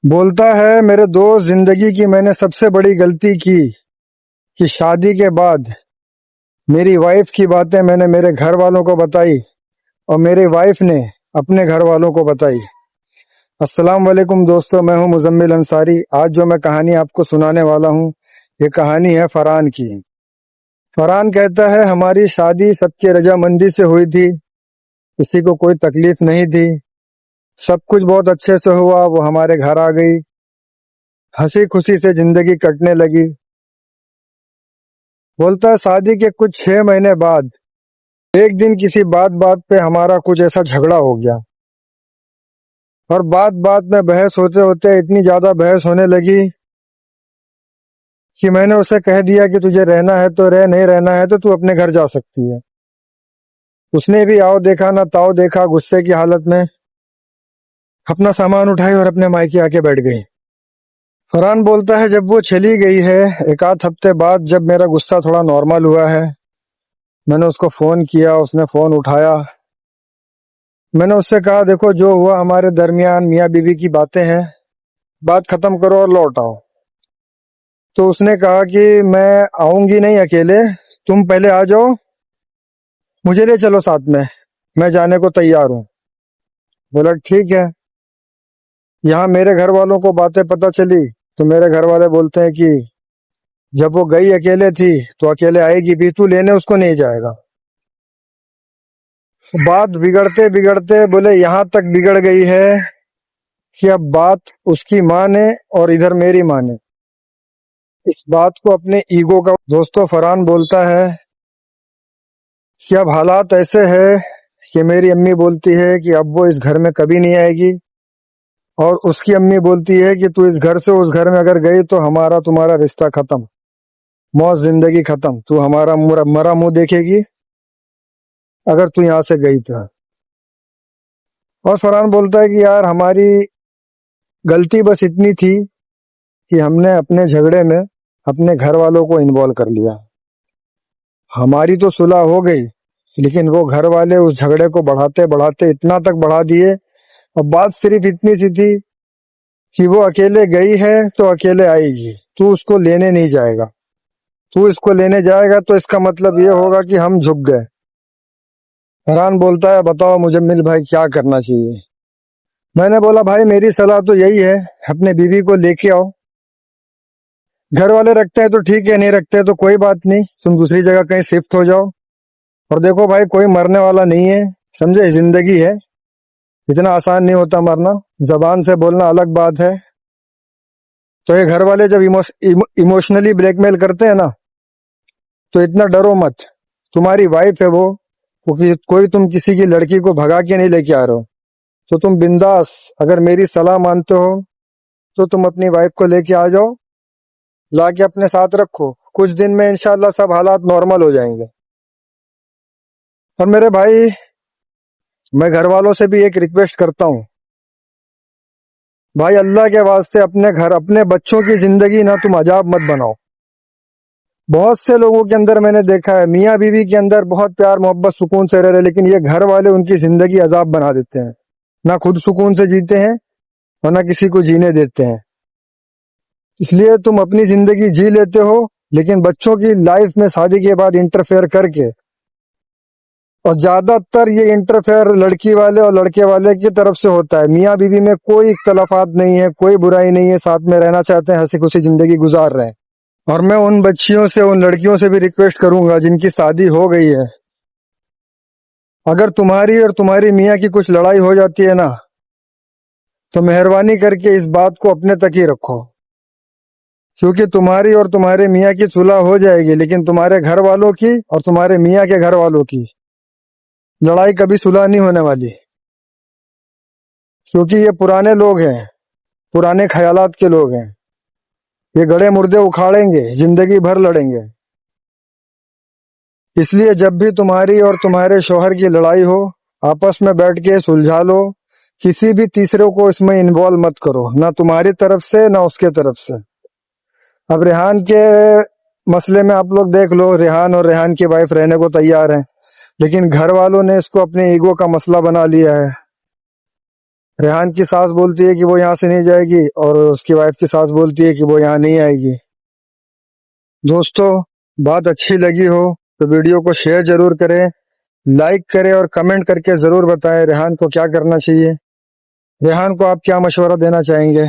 बोलता है मेरे दोस्त, जिंदगी की मैंने सबसे बड़ी गलती की कि शादी के बाद मेरी वाइफ की बातें मैंने मेरे घर वालों को बताई और मेरी वाइफ ने अपने घर वालों को बताई। अस्सलाम वालेकुम दोस्तों, मैं हूं मुजम्मिल अंसारी। आज जो मैं कहानी आपको सुनाने वाला हूं, ये कहानी है फरहान की। फरहान कहता है हमारी शादी सबकी रजामंदी से हुई थी, किसी को कोई तकलीफ नहीं थी, सब कुछ बहुत अच्छे से हुआ। वो हमारे घर आ गई, हंसी खुशी से जिंदगी कटने लगी। बोलता है शादी के कुछ 6 महीने बाद एक दिन किसी बात बात पे हमारा कुछ ऐसा झगड़ा हो गया और बात बात में बहस होते होते इतनी ज्यादा बहस होने लगी कि मैंने उसे कह दिया कि तुझे रहना है तो रह, नहीं रहना है तो तू अपने घर जा सकती है। उसने भी आओ देखा ना ताओ देखा, गुस्से की हालत में अपना सामान उठाई और अपने मायके आके बैठ गई। फरहान बोलता है जब वो चली गई है, एक आध हफ्ते बाद जब मेरा गुस्सा थोड़ा नॉर्मल हुआ है, मैंने उसको फोन किया, उसने फोन उठाया। मैंने उससे कहा देखो जो हुआ हमारे दरमियान मियाँ बीवी की बातें हैं, बात खत्म करो और लौट आओ। तो उसने कहा कि मैं आऊंगी नहीं अकेले, तुम पहले आ जाओ, मुझे ले चलो साथ में, मैं जाने को तैयार हूँ। बोला ठीक है। यहाँ मेरे घर वालों को बातें पता चली तो मेरे घर वाले बोलते हैं कि जब वो गई अकेले थी तो अकेले आएगी भी, तू लेने उसको नहीं जाएगा। बात बिगड़ते बिगड़ते बोले यहाँ तक बिगड़ गई है कि अब बात उसकी माँ ने और इधर मेरी माँ ने इस बात को अपने ईगो का। दोस्तों फरहान बोलता है कि अब हालात ऐसे है कि मेरी अम्मी बोलती है कि अब वो इस घर में कभी नहीं आएगी और उसकी अम्मी बोलती है कि तू इस घर से उस घर में अगर गई तो हमारा तुम्हारा रिश्ता खत्म, मौत जिंदगी खत्म, तू हमारा मरा मुंह देखेगी अगर तू यहाँ से गई तो। और फरहान बोलता है कि यार हमारी गलती बस इतनी थी कि हमने अपने झगड़े में अपने घर वालों को इन्वॉल्व कर लिया। हमारी तो सुलह हो गई लेकिन वो घर वाले उस झगड़े को बढ़ाते बढ़ाते इतना तक बढ़ा दिए। और बात सिर्फ इतनी सी थी कि वो अकेले गई है तो अकेले आएगी, तू उसको लेने नहीं जाएगा, तू इसको लेने जाएगा तो इसका मतलब ये होगा कि हम झुक गए। फरहान बोलता है बताओ मुजम्मिल भाई क्या करना चाहिए। मैंने बोला भाई मेरी सलाह तो यही है, अपने बीवी को लेके आओ, घर वाले रखते हैं तो ठीक है, नहीं रखते हैं तो कोई बात नहीं, तुम दूसरी जगह कहीं शिफ्ट हो जाओ। और देखो भाई कोई मरने वाला नहीं है, समझे, जिंदगी है, इतना आसान नहीं होता मरना। जबान से बोलना अलग बात है। तो ये घर वाले जब इमोशनली ब्लैकमेल करते हैं ना, तो इतना डरो मत, तुम्हारी वाइफ है वो, क्योंकि कोई तुम किसी की लड़की को भगा के नहीं लेके आ रहे हो। तो तुम बिंदास, अगर मेरी सलाह मानते हो तो तुम अपनी वाइफ को लेके आ जाओ, लाके अपने साथ रखो, कुछ दिन में इंशाल्लाह सब हालात नॉर्मल हो जाएंगे। और मेरे भाई, मैं घर वालों से भी एक रिक्वेस्ट करता हूँ, भाई अल्लाह के वास्ते अपने घर अपने बच्चों की जिंदगी ना तुम अजाब मत बनाओ। बहुत से लोगों के अंदर मैंने देखा है मियाँ बीवी के अंदर बहुत प्यार मोहब्बत सुकून से रह रहे, लेकिन ये घर वाले उनकी जिंदगी अजाब बना देते हैं, ना खुद सुकून से जीते हैं और ना किसी को जीने देते हैं। इसलिए तुम अपनी जिंदगी जी लेते हो लेकिन बच्चों की लाइफ में शादी के बाद इंटरफेयर करके, और ज्यादातर ये इंटरफेयर लड़की वाले और लड़के वाले की तरफ से होता है। मियाँ बीवी में कोई इख्तलाफात नहीं है, कोई बुराई नहीं है, साथ में रहना चाहते हैं, हंसी खुशी जिंदगी गुजार रहे हैं। और मैं उन बच्चियों से, उन लड़कियों से भी रिक्वेस्ट करूंगा जिनकी शादी हो गई है, अगर तुम्हारी और तुम्हारी मियाँ की कुछ लड़ाई हो जाती है ना, तो मेहरबानी करके इस बात को अपने तक ही रखो, क्योंकि तुम्हारी और तुम्हारे मियाँ की सुलह हो जाएगी लेकिन तुम्हारे घर वालों की और तुम्हारे मियाँ के घर वालों की लड़ाई कभी सुलह नहीं होने वाली, क्योंकि ये पुराने लोग हैं, पुराने ख्यालात के लोग हैं। ये गड़े मुर्दे उखाड़ेंगे, जिंदगी भर लड़ेंगे। इसलिए जब भी तुम्हारी और तुम्हारे शौहर की लड़ाई हो, आपस में बैठ के सुलझा लो, किसी भी तीसरे को इसमें इन्वॉल्व मत करो, ना तुम्हारी तरफ से ना उसके तरफ से। अब रेहान के मसले में आप लोग देख लो, रेहान और रेहान की वाइफ रहने को तैयार हैं, लेकिन घर वालों ने इसको अपने ईगो का मसला बना लिया है। रेहान की सास बोलती है कि वो यहाँ से नहीं जाएगी और उसकी वाइफ की सास बोलती है कि वो यहाँ नहीं आएगी। दोस्तों, बात अच्छी लगी हो तो वीडियो को शेयर जरूर करें, लाइक करें और कमेंट करके जरूर बताएं रेहान को क्या करना चाहिए। रेहान को आप क्या मशवरा देना चाहेंगे?